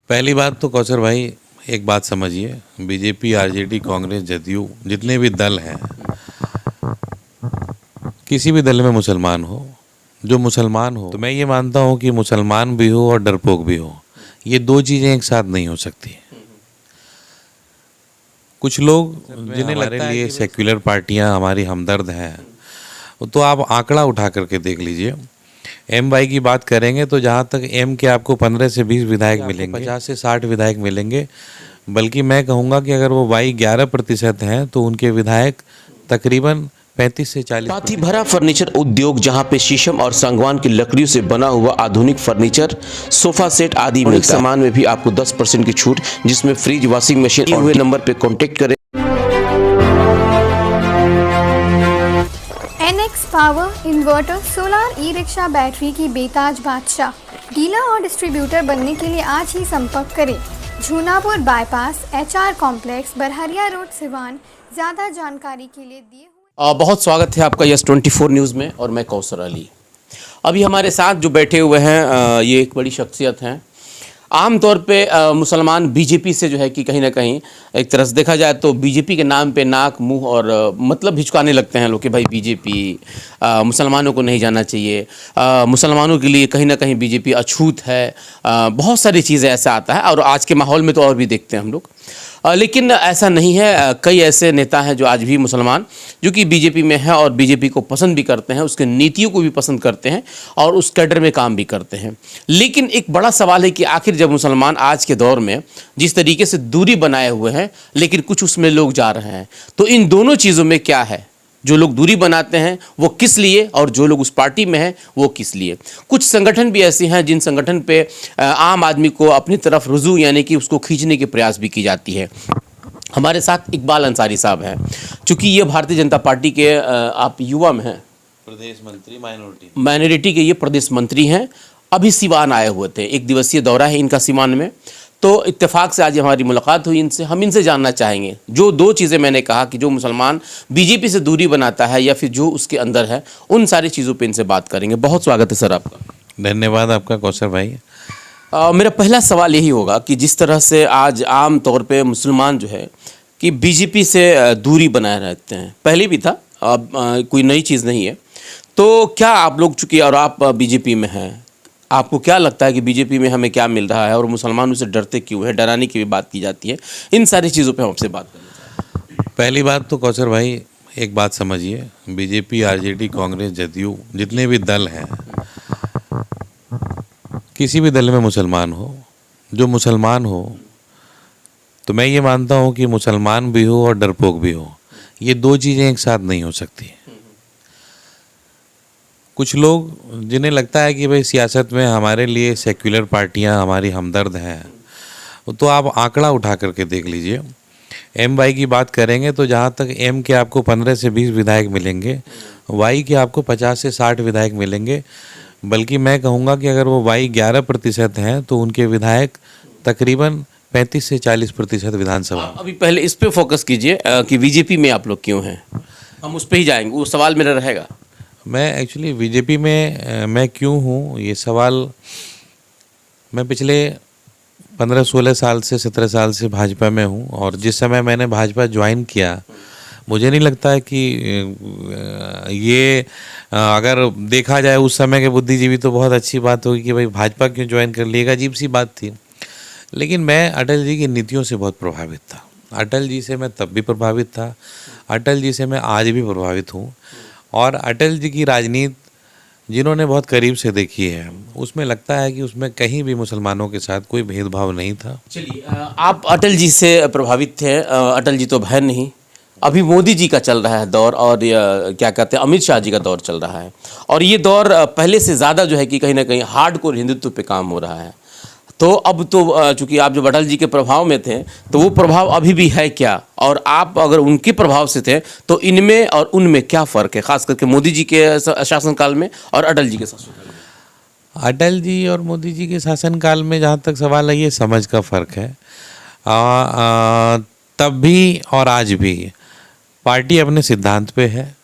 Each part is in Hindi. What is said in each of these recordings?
पहली बात तो कौशर भाई, एक बात समझिए, बीजेपी, आरजेडी, कांग्रेस, जदयू, जितने भी दल हैं, किसी भी दल में मुसलमान हो, जो मुसलमान हो, तो मैं ये मानता हूँ कि मुसलमान भी हो और डरपोक भी हो, ये दो चीज़ें एक साथ नहीं हो सकती। कुछ लोग जिन्हें लगता है कि सेक्युलर पार्टियां हमारी हमदर्द हैं, तो आप आंकड़ा उठा करके देख लीजिए। एम वाई की बात करेंगे तो जहाँ तक एम के आपको 15 से 20 विधायक मिलेंगे, 50 से 60 विधायक मिलेंगे, बल्कि मैं कहूँगा कि अगर वो वाई 11% हैं तो उनके विधायक तकरीबन 35 से 40। साथ ही भरा फर्नीचर उद्योग, जहां पे शीशम और सागवान की लकड़ियों से बना हुआ आधुनिक फर्नीचर, सोफा सेट आदि मिलता है। सामान में भी आपको 10% की छूट, जिसमें फ्रिज, वॉशिंग मशीन। हुए नंबर पे कांटेक्ट करें। NX power, inverter, solar, e rickshaw, battery की बेताज बादशाह। डीलर और डिस्ट्रीब्यूटर बनने के लिए आज ही संपर्क करें। Jhunapur bypass, HR complex, Barharia road, Siwan. ज्यादा जानकारी के लिए दिए हुए। बहुत स्वागत है आपका यस 24 न्यूज़ में, और मैं कौसर अली। अभी हमारे साथ जो बैठे हुए हैं ये एक बड़ी शख्सियत हैं। आमतौर पे मुसलमान बीजेपी से जो है कि कहीं ना कहीं एक तरह से देखा जाए तो बीजेपी के नाम पे नाक, मुंह और मतलब हिचकाने लगते हैं लोग कि भाई बीजेपी मुसलमानों को नहीं जाना चाहिए, मुसलमानों के लिए कहीं ना कहीं बीजेपी अछूत है। बहुत सारी चीज़ें ऐसा आता है, और आज के माहौल में तो और भी देखते हैं हम लोग। लेकिन ऐसा नहीं है। कई ऐसे नेता हैं जो आज भी मुसलमान, जो कि बीजेपी में हैं और बीजेपी को पसंद भी करते हैं, उसके नीतियों को भी पसंद करते हैं और उस कैडर में काम भी करते हैं। लेकिन एक बड़ा सवाल है कि आखिर जब मुसलमान आज के दौर में जिस तरीके से दूरी बनाए हुए हैं, लेकिन कुछ उसमें लोग जा रहे हैं, तो इन दोनों चीज़ों में क्या है? जो लोग दूरी बनाते हैं वो किस लिए, और जो लोग उस पार्टी में हैं वो किस लिए? कुछ संगठन भी ऐसे हैं जिन संगठन पे आम आदमी को अपनी तरफ रुजू यानी कि उसको खींचने के प्रयास भी की जाती है। हमारे साथ इकबाल अंसारी साहब हैं। चूँकि ये भारतीय जनता पार्टी के आप युवा में हैं, प्रदेश मंत्री माइनॉरिटी के ये प्रदेश मंत्री हैं। अभी सिवान आए हुए थे, 1 दिवसीय दौरा है इनका सिवान में। तो इत्तेफाक से आज हमारी मुलाकात हुई इनसे। हम इनसे जानना चाहेंगे जो दो चीज़ें मैंने कहा कि जो मुसलमान बीजेपी से दूरी बनाता है या फिर जो उसके अंदर है, उन सारी चीज़ों पे इनसे बात करेंगे। बहुत स्वागत है सर आपका। धन्यवाद आपका कौशर भाई। मेरा पहला सवाल यही होगा कि जिस तरह से आज आम तौर पे मुसलमान जो है कि बीजेपी से दूरी बनाए रहते हैं, पहले भी था, अब कोई नई चीज़ नहीं है। तो क्या आप लोग, चूँकि और आप बीजेपी में हैं, आपको क्या लगता है कि बीजेपी में हमें क्या मिल रहा है और मुसलमान उसे डरते क्यों है? डराने की भी बात की जाती है। इन सारी चीज़ों पे हम आपसे बात करना चाहते हैं। पहली बात तो कौशर भाई, एक बात समझिए, बीजेपी, आरजेडी, कांग्रेस, जदयू, जितने भी दल हैं, किसी भी दल में मुसलमान हो, जो मुसलमान हो, तो मैं ये मानता हूँ कि मुसलमान भी हो और डरपोक भी हो, ये दो चीज़ें एक साथ नहीं हो सकती। कुछ लोग जिन्हें लगता है कि भाई सियासत में हमारे लिए सेक्युलर पार्टियां हमारी हमदर्द हैं, तो आप आंकड़ा उठा करके देख लीजिए। एम वाई की बात करेंगे तो जहाँ तक एम के आपको 15 से 20 विधायक मिलेंगे, वाई के आपको 50 से 60 विधायक मिलेंगे, बल्कि मैं कहूँगा कि अगर वो वाई 11% हैं तो उनके विधायक तकरीबन 35 से 40% विधानसभा। अभी पहले इस पे फोकस कीजिए कि बीजेपी में आप लोग क्यों हैं, हम उस पर ही जाएंगे, वो सवाल मेरा रहेगा। मैं एक्चुअली बीजेपी में मैं क्यों हूँ, ये सवाल मैं पिछले 15-16 साल से 17 साल से भाजपा में हूँ, और जिस समय मैंने भाजपा ज्वाइन किया, मुझे नहीं लगता है कि ये अगर देखा जाए उस समय के बुद्धिजीवी तो बहुत अच्छी बात होगी कि भाई भाजपा क्यों ज्वाइन कर लिएगा, अजीब सी बात थी। लेकिन मैं अटल जी की नीतियों से बहुत प्रभावित था। अटल जी से मैं तब भी प्रभावित था, अटल जी से मैं आज भी प्रभावित हूँ। और अटल जी की राजनीति जिन्होंने बहुत करीब से देखी है, उसमें लगता है कि उसमें कहीं भी मुसलमानों के साथ कोई भेदभाव नहीं था। चलिए, आप अटल जी से प्रभावित थे। अटल जी तो है नहीं, अभी मोदी जी का चल रहा है दौर, और क्या कहते हैं, अमित शाह जी का दौर चल रहा है। और ये दौर पहले से ज़्यादा जो है कि कहीं ना कहीं हार्डकोर हिंदुत्व पे काम हो रहा है। तो अब तो चूँकि आप जब अटल जी के प्रभाव में थे, तो वो प्रभाव अभी भी है क्या? और आप अगर उनके प्रभाव से थे तो इनमें और उनमें क्या फ़र्क है, खास करके मोदी जी के शासनकाल में और अटल जी के शासनकाल में? अटल जी और मोदी जी के शासनकाल में जहाँ तक सवाल है, ये समझ का फ़र्क है। तब भी और आज भी पार्टी अपने सिद्धांत पे है।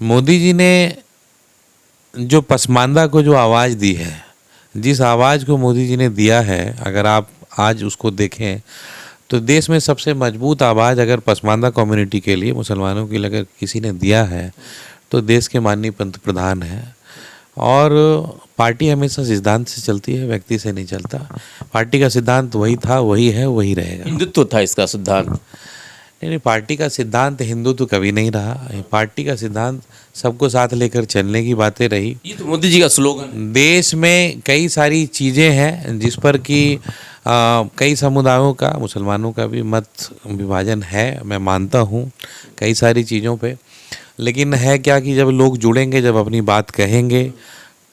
मोदी जी ने जो पसमानदा को जो आवाज़ दी है, जिस आवाज़ को मोदी जी ने दिया है, अगर आप आज उसको देखें तो देश में सबसे मजबूत आवाज़ अगर पसमानदा कम्युनिटी के लिए, मुसलमानों के लिए अगर किसी ने दिया है तो देश के माननीय पंतप्रधान हैं। और पार्टी हमेशा सिद्धांत से चलती है, व्यक्ति से नहीं चलता। पार्टी का सिद्धांत वही था, वही है, वही रहेगा। हिंदुत्व था इसका सिद्धांत। नहीं, पार्टी का सिद्धांत हिंदुत्व कभी नहीं रहा। पार्टी का सिद्धांत सबको साथ लेकर चलने की बातें रही। ये तो मोदी जी का स्लोगन है। देश में कई सारी चीज़ें हैं जिस पर कि कई समुदायों का, मुसलमानों का भी मत विभाजन है, मैं मानता हूँ कई सारी चीज़ों पे। लेकिन है क्या कि जब लोग जुड़ेंगे, जब अपनी बात कहेंगे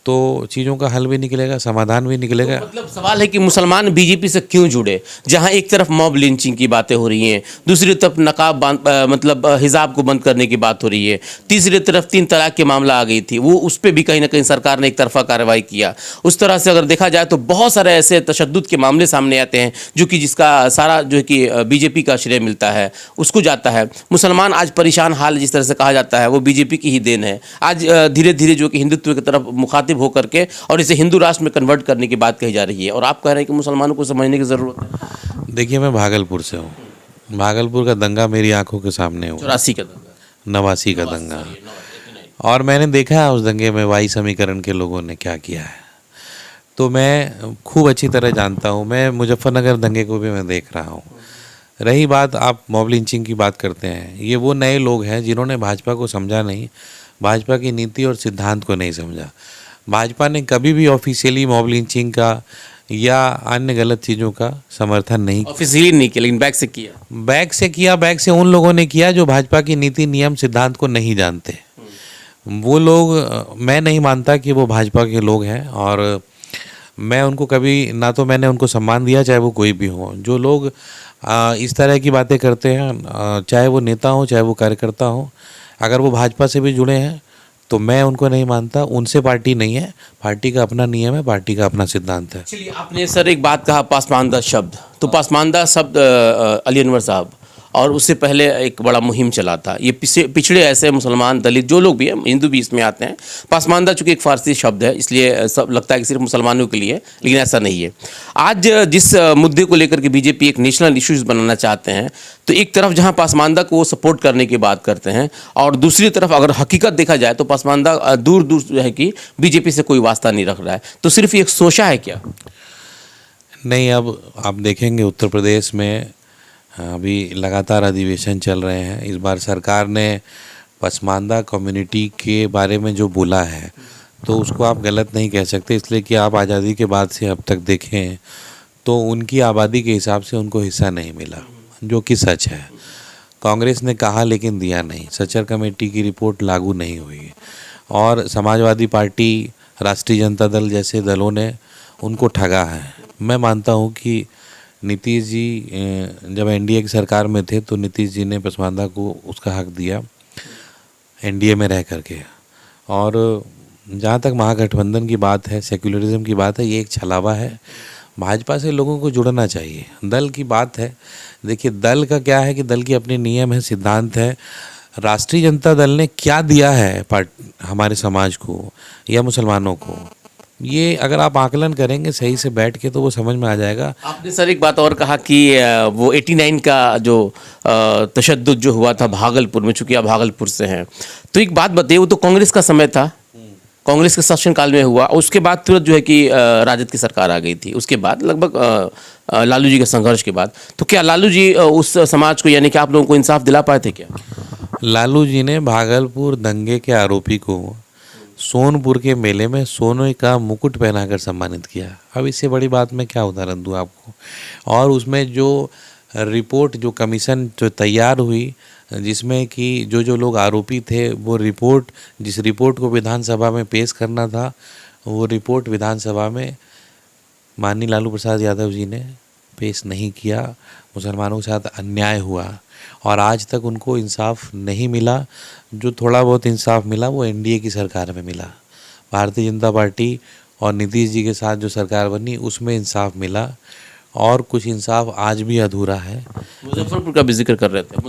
तो चीज़ों का हल भी निकलेगा, समाधान भी निकलेगा। मतलब सवाल है कि मुसलमान बीजेपी से क्यों जुड़े, जहां एक तरफ मॉब लिंचिंग की बातें हो रही हैं, दूसरी तरफ नकाब मतलब हिजाब को बंद करने की बात हो रही है, तीसरी तरफ 3 तलाक के मामला आ गई थी, वो उस पर भी कहीं ना कहीं सरकार ने एक तरफा कार्रवाई किया। उस तरह से अगर देखा जाए तो बहुत सारे ऐसे तशद्दुद के मामले सामने आते हैं जो कि जिसका सारा जो है कि बीजेपी का श्रेय मिलता है, उसको जाता है। मुसलमान आज परेशान हाल जिस तरह से कहा जाता है वो बीजेपी की ही देन है। आज धीरे धीरे जो कि हिंदुत्व की तरफ मुखातिब होकर के और इसे हिंदू राष्ट्र में कन्वर्ट करने की बात कही जा रही है, और आप कह रहे हैं कि मुसलमानों को समझने की जरूरत है। देखिए, मैं भागलपुर से हूँ। भागलपुर का दंगा मेरी आंखों के सामने हुआ, 84 का दंगा, 89 का दंगा। और मैंने देखा है उस दंगे में वाई समीकरण के लोगों ने क्या किया है, तो मैं खूब अच्छी तरह जानता हूँ। मैं मुजफ्फरनगर दंगे को भी मैं देख रहा हूँ। रही बात, आप मॉब लिंचिंग की बात करते हैं, ये वो नए लोग हैं जिन्होंने भाजपा को समझा नहीं, भाजपा की नीति और सिद्धांत को नहीं समझा। भाजपा ने कभी भी ऑफिशियली मॉब लिंचिंग का या अन्य गलत चीज़ों का समर्थन नहीं किया। ऑफिशियली नहीं किया, लेकिन बैक से किया। बैक से किया, बैक से उन लोगों ने किया जो भाजपा की नीति, नियम, सिद्धांत को नहीं जानते। वो लोग, मैं नहीं मानता कि वो भाजपा के लोग हैं, और मैं उनको कभी, ना तो मैंने उनको सम्मान दिया, चाहे वो कोई भी हो। जो लोग इस तरह की बातें करते हैं, चाहे वो नेता हो, चाहे वो कार्यकर्ता हो, अगर वो भाजपा से भी जुड़े हैं तो मैं उनको नहीं मानता। उनसे पार्टी नहीं है, पार्टी का अपना नियम है, पार्टी का अपना सिद्धांत है। चलिए, आपने सर एक बात कहा, पासमानदा शब्द, तो पासमानदा शब्द अली अनवर साहब, और उससे पहले एक बड़ा मुहिम चला था। ये पिछड़े ऐसे मुसलमान, दलित, जो लोग भी हैं, हिंदू भी इसमें आते हैं। पासमानदा चूँकि एक फारसी शब्द है, इसलिए सब लगता है कि सिर्फ मुसलमानों के लिए, लेकिन ऐसा नहीं है। आज जिस मुद्दे को लेकर के बीजेपी एक नेशनल इश्यूज बनाना चाहते हैं, तो एक तरफ जहां पासमानदा को सपोर्ट करने की बात करते हैं, और दूसरी तरफ अगर हकीकत देखा जाए तो पासमानदा दूर दूर जो है कि बीजेपी से कोई वास्ता नहीं रख रहा है। तो सिर्फ एक सोचा है क्या? नहीं, अब आप देखेंगे उत्तर प्रदेश में अभी लगातार अधिवेशन चल रहे हैं। इस बार सरकार ने पसमानदा कम्युनिटी के बारे में जो बोला है तो उसको आप गलत नहीं कह सकते, इसलिए कि आप आज़ादी के बाद से अब तक देखें तो उनकी आबादी के हिसाब से उनको हिस्सा नहीं मिला, जो कि सच है। कांग्रेस ने कहा लेकिन दिया नहीं। सचर कमेटी की रिपोर्ट लागू नहीं हुई, और समाजवादी पार्टी, राष्ट्रीय जनता दल जैसे दलों ने उनको ठगा है। मैं मानता हूँ कि नीतीश जी जब एनडीए की सरकार में थे तो नीतीश जी ने पसमानदा को उसका हक दिया एनडीए में रह करके। और जहाँ तक महागठबंधन की बात है, सेक्युलरिज्म की बात है, ये एक छलावा है। भाजपा से लोगों को जुड़ना चाहिए। दल की बात है, देखिए दल का क्या है कि दल की अपने नियम है, सिद्धांत है। राष्ट्रीय जनता दल ने क्या दिया है हमारे समाज को या मुसलमानों को, ये अगर आप आकलन करेंगे सही से बैठ के तो वो समझ में आ जाएगा। आपने सर एक बात और कहा कि वो 89 का जो तशद्दुद जो हुआ था भागलपुर में, चूंकि आप भागलपुर से हैं, तो एक बात बताइए, वो तो कांग्रेस का समय था, कांग्रेस के शासनकाल में हुआ, और उसके बाद तुरंत जो है कि राजद की सरकार आ गई थी। उसके बाद लगभग लालू जी के संघर्ष के बाद, तो क्या लालू जी उस समाज को, यानी कि आप लोगों को इंसाफ दिला पाए थे क्या? लालू जी ने भागलपुर दंगे के आरोपी को सोनपुर के मेले में सोने का मुकुट पहनाकर सम्मानित किया। अब इससे बड़ी बात मैं क्या उदाहरण दूं आपको। और उसमें जो रिपोर्ट, जो कमीशन जो तैयार हुई, जिसमें कि जो जो लोग आरोपी थे, वो रिपोर्ट, जिस रिपोर्ट को विधानसभा में पेश करना था, वो रिपोर्ट विधानसभा में माननीय लालू प्रसाद यादव जी ने पेश नहीं किया। मुसलमानों के साथ अन्याय हुआ और आज तक उनको इंसाफ नहीं मिला। जो थोड़ा बहुत इंसाफ मिला वो एनडीए की सरकार में मिला। भारतीय जनता पार्टी और नीतीश जी के साथ जो सरकार बनी उसमें इंसाफ मिला, और कुछ इंसाफ आज भी अधूरा है। मुजफ्फरपुर का भी जिक्र कर रहे थे,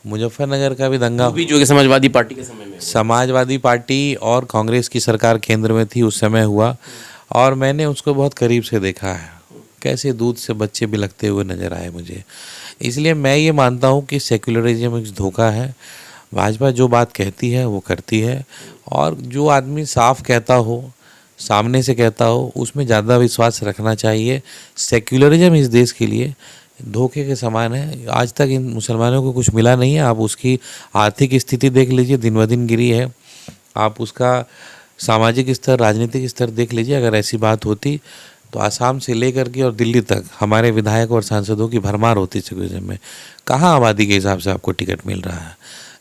मुजफ्फरनगर का भी दंगा भी जो कि समाजवादी पार्टी के समय में, समाजवादी पार्टी और कांग्रेस की सरकार केंद्र में थी उस समय हुआ, और मैंने उसको बहुत करीब से देखा है। कैसे दूध से बच्चे बिलखते हुए नज़र आए मुझे। इसलिए मैं ये मानता हूँ कि सेक्युलरिज्म एक धोखा है। भाजपा जो बात कहती है वो करती है, और जो आदमी साफ कहता हो, सामने से कहता हो, उसमें ज़्यादा विश्वास रखना चाहिए। सेक्युलरिज्म इस देश के लिए धोखे के समान है। आज तक इन मुसलमानों को कुछ मिला नहीं है। आप उसकी आर्थिक स्थिति देख लीजिए, दिन ब दिन गिरी है। आप उसका सामाजिक स्तर, राजनीतिक स्तर देख लीजिए। अगर ऐसी बात होती तो आसाम से लेकर के और दिल्ली तक हमारे विधायक और सांसदों की भरमार होती सेक्युलरिज्म में। कहाँ आबादी के हिसाब से आपको टिकट मिल रहा है।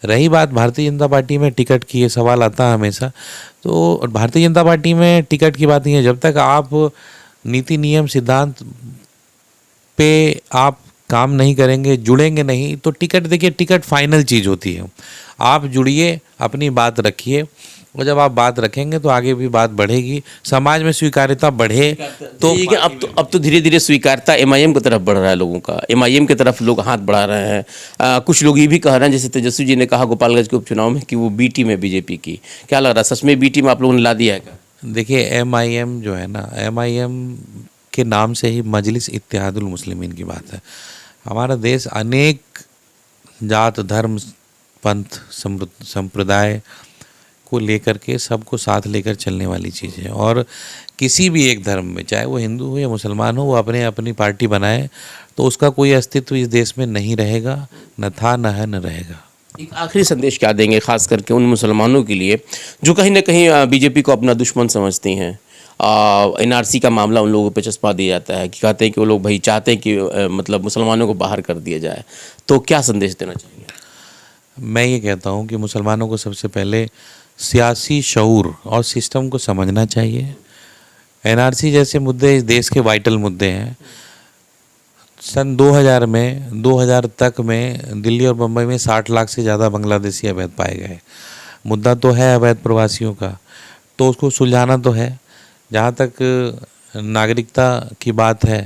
रही बात भारतीय जनता पार्टी में टिकट की, ये सवाल आता है हमेशा। तो भारतीय जनता पार्टी में टिकट की बात नहीं है। जब तक आप नीति नियम सिद्धांत पे आप काम नहीं करेंगे, जुड़ेंगे नहीं, तो टिकट, देखिए टिकट फाइनल चीज़ होती है। आप जुड़िए, अपनी बात रखिए, और जब आप बात रखेंगे तो आगे भी बात बढ़ेगी, समाज में स्वीकार्यता बढ़े तो ठीक है। अब तो धीरे धीरे स्वीकारता एमआईएम की तरफ बढ़ रहा है लोगों का। एमआईएम की तरफ लोग हाथ बढ़ा रहे हैं। कुछ लोग ये भी कह रहे हैं, जैसे तेजस्वी जी ने कहा गोपालगंज के उपचुनाव में कि वो बी टीम है बीजेपी की। क्या लग रहा है, सच में बी टीम आप लोगों ने ला दिया है क्या? देखिए एमआईएम जो है ना, एमआईएम के नाम से ही मजलिस इत्तेहादुल मुस्लिमीन की बात है। हमारा देश अनेक जात, धर्म, पंथ, संप्रदाय को लेकर के, सबको साथ लेकर चलने वाली चीज़ है। और किसी भी एक धर्म में, चाहे वो हिंदू हो या मुसलमान हो, वो अपने अपनी पार्टी बनाए तो उसका कोई अस्तित्व इस देश में नहीं रहेगा, न था, न है, न रहेगा। एक आखिरी संदेश क्या देंगे खास करके उन मुसलमानों के लिए जो कहीं ना कहीं बीजेपी को अपना दुश्मन समझती हैं? एनआरसी का मामला उन लोगों पे चस्पा दिया जाता है कि कहते हैं कि वो लोग भाई चाहते हैं कि मतलब मुसलमानों को बाहर कर दिया जाए। तो क्या संदेश देना चाहिए? मैं ये कहता हूँ कि मुसलमानों को सबसे पहले सियासी शऊर और सिस्टम को समझना चाहिए। एनआरसी जैसे मुद्दे इस देश के वाइटल मुद्दे हैं। सन 2000 तक में दिल्ली और मुंबई में 60 लाख से ज़्यादा बांग्लादेशी अवैध पाए गए। मुद्दा तो है अवैध प्रवासियों का, तो उसको सुलझाना तो है। जहाँ तक नागरिकता की बात है,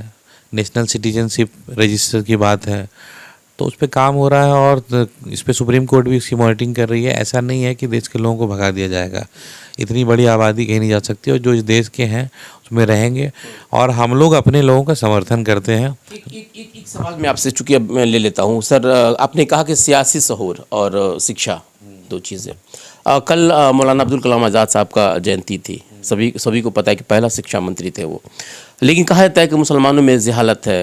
नेशनल सिटीजनशिप रजिस्टर की बात है, तो उस पर काम हो रहा है और इस पर सुप्रीम कोर्ट भी इसकी मॉनिटरिंग कर रही है। ऐसा नहीं है कि देश के लोगों को भगा दिया जाएगा। इतनी बड़ी आबादी कहीं नहीं जा सकती, और जो इस देश के हैं उसमें रहेंगे, और हम लोग अपने लोगों का समर्थन करते हैं। एक सवाल मैं आपसे, चूंकि अब मैं ले लेता हूँ सर, आपने कहा कि सियासी शऊर और शिक्षा दो चीज़ें। कल मौलाना अब्दुल कलाम आज़ाद साहब का जयंती थी। सभी को पता है कि पहला शिक्षा मंत्री थे वो, लेकिन कहा जाता है कि मुसलमानों में जहालत है,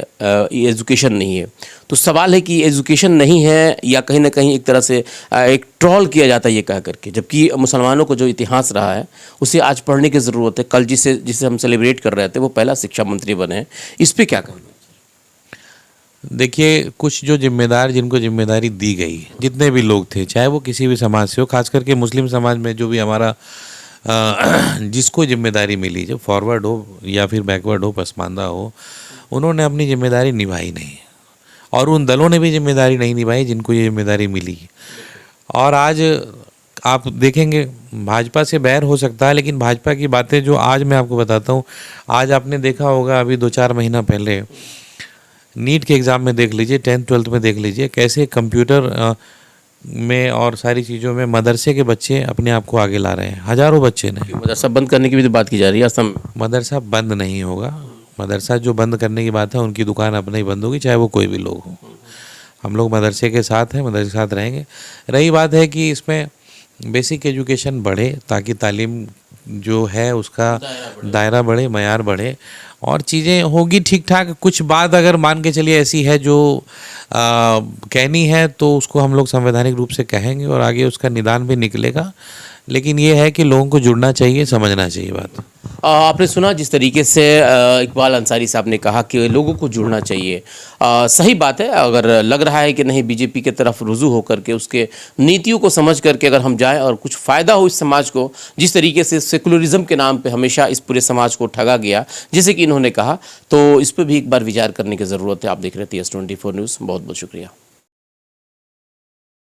एजुकेशन नहीं है। तो सवाल है कि एजुकेशन नहीं है या कहीं ना कहीं एक तरह से एक ट्रॉल किया जाता है ये कह करके, जबकि मुसलमानों को जो इतिहास रहा है उसे आज पढ़ने की ज़रूरत है। कल जिसे हम सेलिब्रेट कर रहे थे वो पहला शिक्षा मंत्री बने हैं, इस पर क्या कहेंगे? देखिए, कुछ जो जिम्मेदार, जिनको जिम्मेदारी दी गई, जितने भी लोग थे, चाहे वो किसी भी समाज से हो, खास करके मुस्लिम समाज में जो भी हमारा जिसको जिम्मेदारी मिली, जो फॉरवर्ड हो या फिर बैकवर्ड हो, पसमानदा हो, उन्होंने अपनी जिम्मेदारी निभाई नहीं, और उन दलों ने भी जिम्मेदारी नहीं निभाई जिनको ये जिम्मेदारी मिली। और आज आप देखेंगे भाजपा से बैर हो सकता है, लेकिन भाजपा की बातें जो आज मैं आपको बताता हूँ, आज आपने देखा होगा अभी 2-4 महीना पहले नीट के एग्ज़ाम में देख लीजिए, 10th 12th में देख लीजिए, कैसे कंप्यूटर में और सारी चीज़ों में मदरसे के बच्चे अपने आप को आगे ला रहे हैं। हज़ारों बच्चे ने। मदरसा बंद करने की भी तो बात की जा रही है असम। मदरसा बंद नहीं होगा। मदरसा जो बंद करने की बात है, उनकी दुकान अपने ही बंद होगी, चाहे वो कोई भी लोग हो। हम लोग मदरसे के साथ हैं, मदरसे के साथ रहेंगे। रही बात है कि इसमें बेसिक एजुकेशन बढ़े, ताकि तालीम जो है उसका दायरा बढ़े, मयार बढ़े, और चीज़ें होगी ठीक ठाक। कुछ बात अगर मान के चलिए ऐसी है जो कहनी है, तो उसको हम लोग संवैधानिक रूप से कहेंगे और आगे उसका निदान भी निकलेगा। लेकिन ये है कि लोगों को जुड़ना चाहिए, समझना चाहिए बात। आपने सुना जिस तरीके से इकबाल अंसारी साहब ने कहा कि लोगों को जुड़ना चाहिए। सही बात है। अगर लग रहा है कि नहीं बीजेपी की तरफ रुजू होकर के उसके नीतियों को समझ करके अगर हम जाएं और कुछ फ़ायदा हो इस समाज को, जिस तरीके से सेकुलरिज्म के नाम पे हमेशा इस पूरे समाज को ठगा गया, जैसे कि इन्होंने कहा, तो इस पर भी एक बार विचार करने की ज़रूरत है। आप देख रहे थे TS24 न्यूज़। बहुत बहुत शुक्रिया।